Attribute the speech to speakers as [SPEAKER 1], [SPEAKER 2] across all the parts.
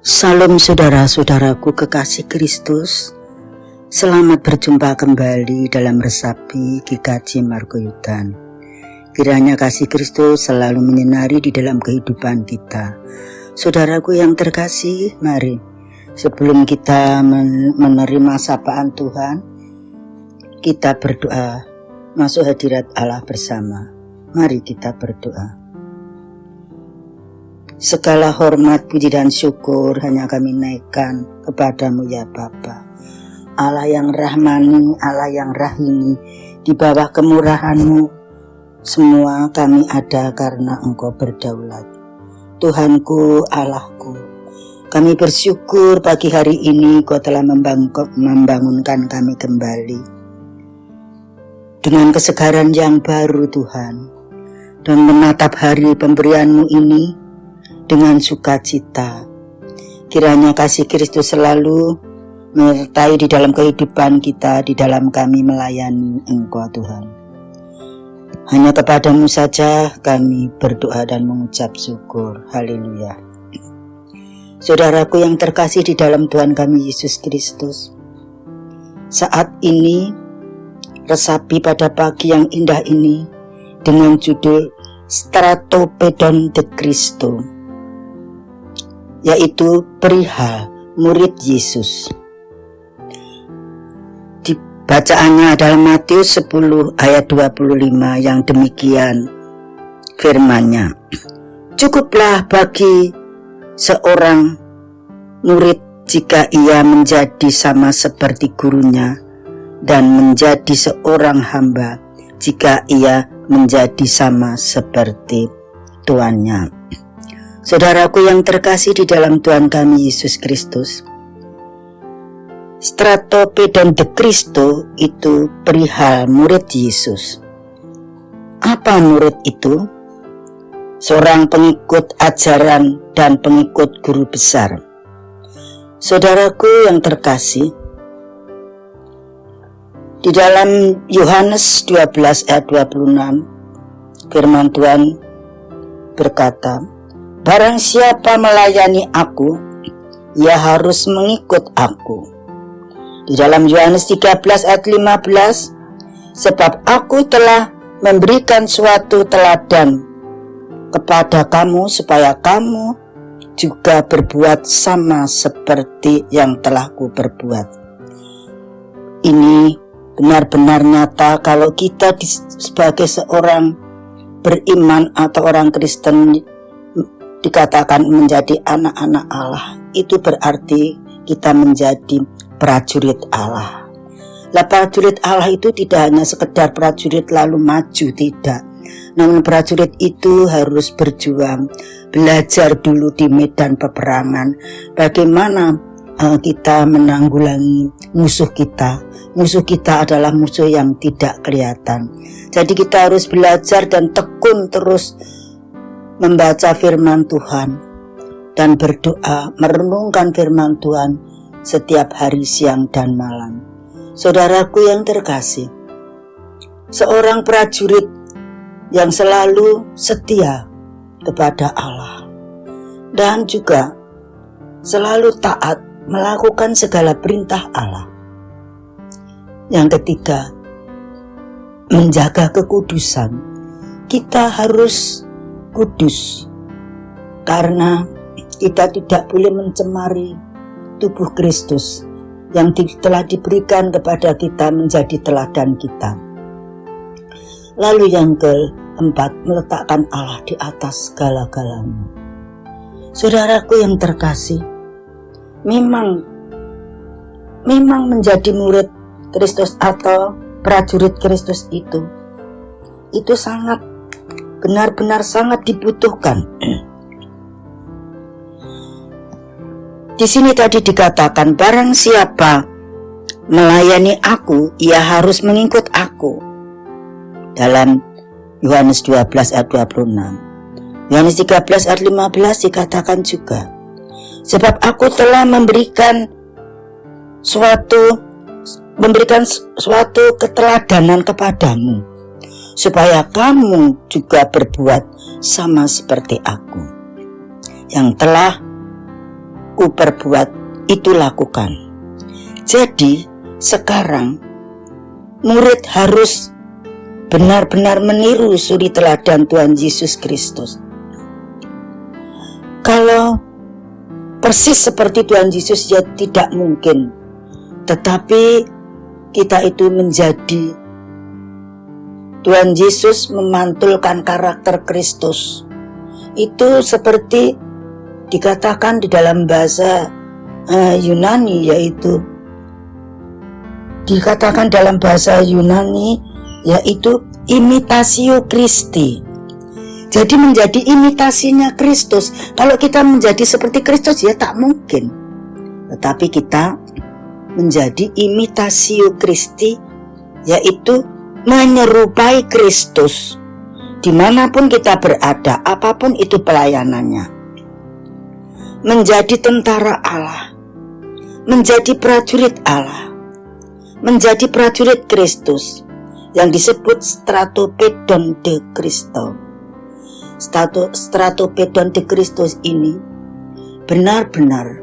[SPEAKER 1] Salam saudara-saudaraku kekasih Kristus. Selamat berjumpa kembali dalam Resapi GKJ Margoyudan. Kiranya kasih Kristus selalu menyinari di dalam kehidupan kita. Saudaraku yang terkasih, mari sebelum kita menerima sapaan Tuhan, kita berdoa masuk hadirat Allah bersama. Mari kita berdoa. Segala hormat, puji dan syukur hanya kami naikkan kepadamu ya Bapa. Allah yang rahmani, Allah yang rahimi, di bawah kemurahan-Mu semua kami ada karena Engkau berdaulat. Tuhanku, Allahku, kami bersyukur pagi hari ini Kau telah membangunkan kami kembali dengan kesegaran yang baru Tuhan, dan menatap hari pemberian-Mu ini dengan sukacita. Kiranya kasih Kristus selalu menyertai di dalam kehidupan kita, di dalam kami melayani Engkau Tuhan. Hanya kepadamu saja kami berdoa dan mengucap syukur. Haleluya. Saudaraku yang terkasih di dalam Tuhan kami Yesus Kristus, saat ini resapi pada pagi yang indah ini dengan judul Stratopedon de Christo, yaitu perihal murid Yesus. Bacaannya adalah Matius 10 ayat 25 yang demikian firman-Nya. Cukuplah bagi seorang murid jika ia menjadi sama seperti gurunya, dan menjadi seorang hamba jika ia menjadi sama seperti tuannya. Saudaraku yang terkasih di dalam Tuhan kami Yesus Kristus, Stratopedon de Christo itu perihal murid Yesus. Apa murid itu? Seorang pengikut ajaran dan pengikut guru besar. Saudaraku yang terkasih, di dalam Yohanes 12 ayat 26 firman Tuhan berkata, barang siapa melayani aku, ia harus mengikut aku. Di dalam Yohanes 13 ayat 15, sebab aku telah memberikan suatu teladan kepada kamu supaya kamu juga berbuat sama seperti yang telah kuperbuat. Ini benar-benar nyata kalau kita sebagai seorang beriman atau orang Kristen dikatakan menjadi anak-anak Allah, itu berarti kita menjadi prajurit Allah. Lah, prajurit Allah itu tidak hanya sekedar prajurit lalu maju, tidak. Namun prajurit itu harus berjuang, belajar dulu di medan peperangan bagaimana kita menanggulangi musuh kita. Musuh kita adalah musuh yang tidak kelihatan. Jadi kita harus belajar dan tekun terus membaca firman Tuhan dan berdoa, merenungkan firman Tuhan setiap hari siang dan malam. Saudaraku yang terkasih, seorang prajurit yang selalu setia kepada Allah dan juga selalu taat melakukan segala perintah Allah. Yang ketiga, menjaga kekudusan. Kita harus kudus karena kita tidak boleh mencemari tubuh Kristus yang telah diberikan kepada kita menjadi teladan kita. Lalu yang keempat, meletakkan Allah di atas segala-galanya. Saudaraku yang terkasih, memang menjadi murid Kristus atau prajurit Kristus itu sangat benar-benar sangat dibutuhkan. Di sini tadi dikatakan barang siapa melayani aku, ia harus mengikut aku. Dalam Yohanes 12 ayat 26. Yohanes 13 ayat 15 dikatakan juga, sebab aku telah memberikan suatu keteladanan kepadamu, supaya kamu juga berbuat sama seperti aku, yang telah kuperbuat, itu lakukan. Jadi sekarang murid harus benar-benar meniru suri teladan Tuhan Yesus Kristus. Kalau persis seperti Tuhan Yesus ya tidak mungkin. Tetapi kita itu menjadi Tuhan Yesus memantulkan karakter Kristus. Itu seperti dikatakan di dalam bahasa Yunani, yaitu imitatio Christi. Jadi menjadi imitasinya Kristus. Kalau kita menjadi seperti Kristus ya tak mungkin. Tetapi kita menjadi imitatio Christi, yaitu menyerupai Kristus. Dimanapun kita berada, apapun itu pelayanannya. Menjadi tentara Allah, menjadi prajurit Allah, menjadi prajurit Kristus, yang disebut stratopedon de Christo. Stratopedon de Christus ini benar-benar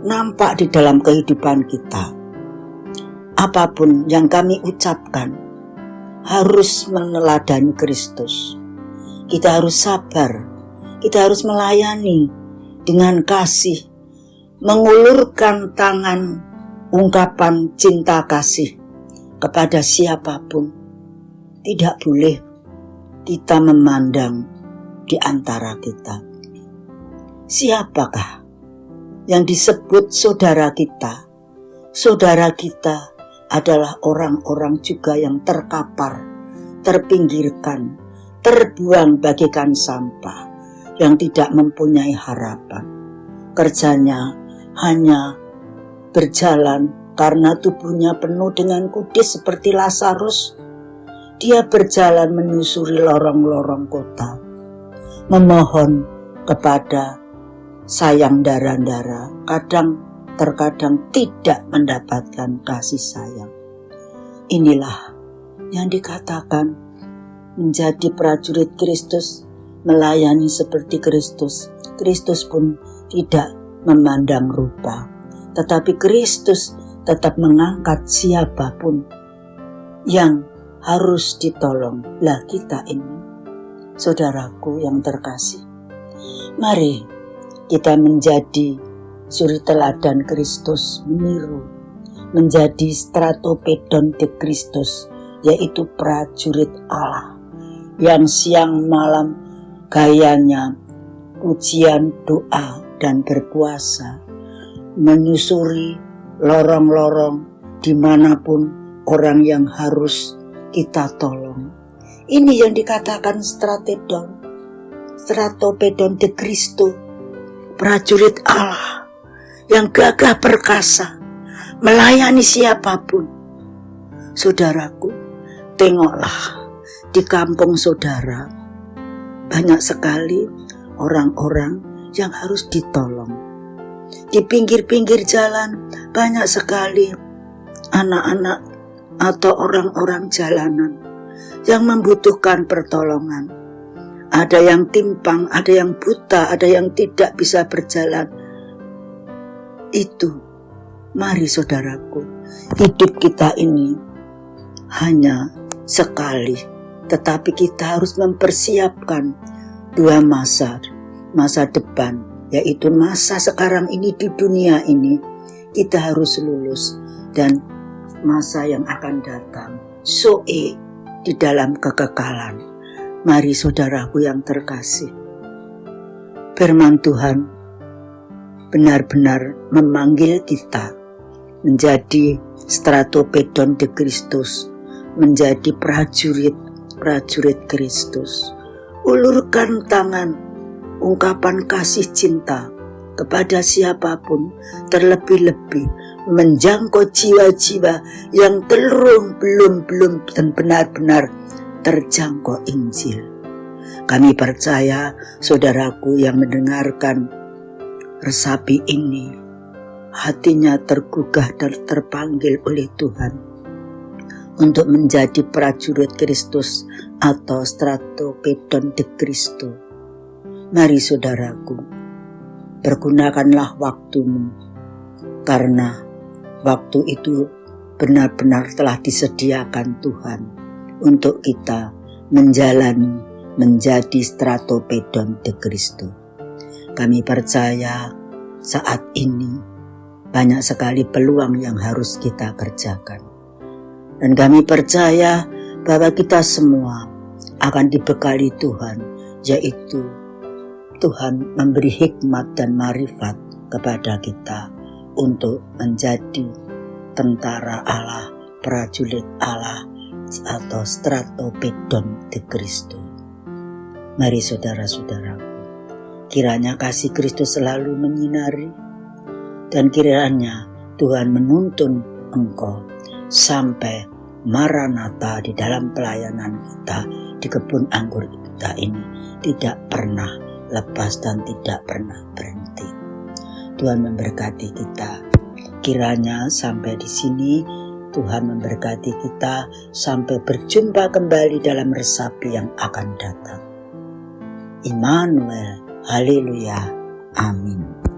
[SPEAKER 1] nampak di dalam kehidupan kita. Apapun yang kami ucapkan harus meneladani Kristus. Kita harus sabar, kita harus melayani dengan kasih, mengulurkan tangan ungkapan cinta kasih kepada siapapun. Tidak boleh kita memandang di antara kita. Siapakah yang disebut saudara kita? Saudara kita adalah orang-orang juga yang terkapar, terpinggirkan, terbuang bagaikan sampah, yang tidak mempunyai harapan. Kerjanya hanya berjalan karena tubuhnya penuh dengan kudis seperti Lazarus. Dia berjalan menyusuri lorong-lorong kota, memohon kepada sayang dara-dara, terkadang tidak mendapatkan kasih sayang. Inilah yang dikatakan menjadi prajurit Kristus, melayani seperti Kristus. Kristus pun tidak memandang rupa, tetapi Kristus tetap mengangkat siapapun yang harus ditolong. Lah kita ini, saudaraku yang terkasih, mari kita menjadi suri teladan Kristus, meniru, menjadi stratopedon de Christus, yaitu prajurit Allah yang siang malam gayanya pujian, doa, dan berpuasa, menyusuri lorong-lorong dimanapun orang yang harus kita tolong. Ini yang dikatakan stratopedon de Christo, prajurit Allah yang gagah perkasa, melayani siapapun. Saudaraku, tengoklah di kampung saudara, banyak sekali orang-orang yang harus ditolong. Di pinggir-pinggir jalan banyak sekali anak-anak atau orang-orang jalanan yang membutuhkan pertolongan. Ada yang timpang, ada yang buta, ada yang tidak bisa berjalan. Itu, mari saudaraku, hidup kita ini hanya sekali, tetapi kita harus mempersiapkan dua masa depan, yaitu masa sekarang ini di dunia ini, kita harus lulus, dan masa yang akan datang, Zoe, di dalam kekekalan. Mari saudaraku yang terkasih, firman Tuhan benar-benar memanggil kita menjadi stratopedon de Christus, menjadi prajurit Kristus. Ulurkan tangan, ungkapan kasih cinta kepada siapapun, terlebih-lebih menjangkau jiwa-jiwa yang belum dan benar-benar terjangkau Injil. Kami percaya saudaraku yang mendengarkan resapi ini, hatinya tergugah dan terpanggil oleh Tuhan untuk menjadi prajurit Kristus atau stratopedon de Christo. Mari saudaraku, Pergunakanlah waktumu, karena waktu itu benar-benar telah disediakan Tuhan untuk kita menjalani menjadi stratopedon de Christo. Kami percaya saat ini banyak sekali peluang yang harus kita kerjakan. Dan kami percaya bahwa kita semua akan dibekali Tuhan, yaitu Tuhan memberi hikmat dan marifat kepada kita untuk menjadi tentara Allah, prajurit Allah, atau stratopedon de Christo. Mari saudara-saudaraku, kiranya kasih Kristus selalu menyinari, dan kiranya Tuhan menuntun engkau sampai Maranatha di dalam pelayanan kita di kebun anggur kita ini tidak pernah lepas dan tidak pernah berhenti. Tuhan memberkati kita. Kiranya sampai di sini Tuhan memberkati kita sampai berjumpa kembali dalam resapi yang akan datang. Immanuel, haleluya, amin.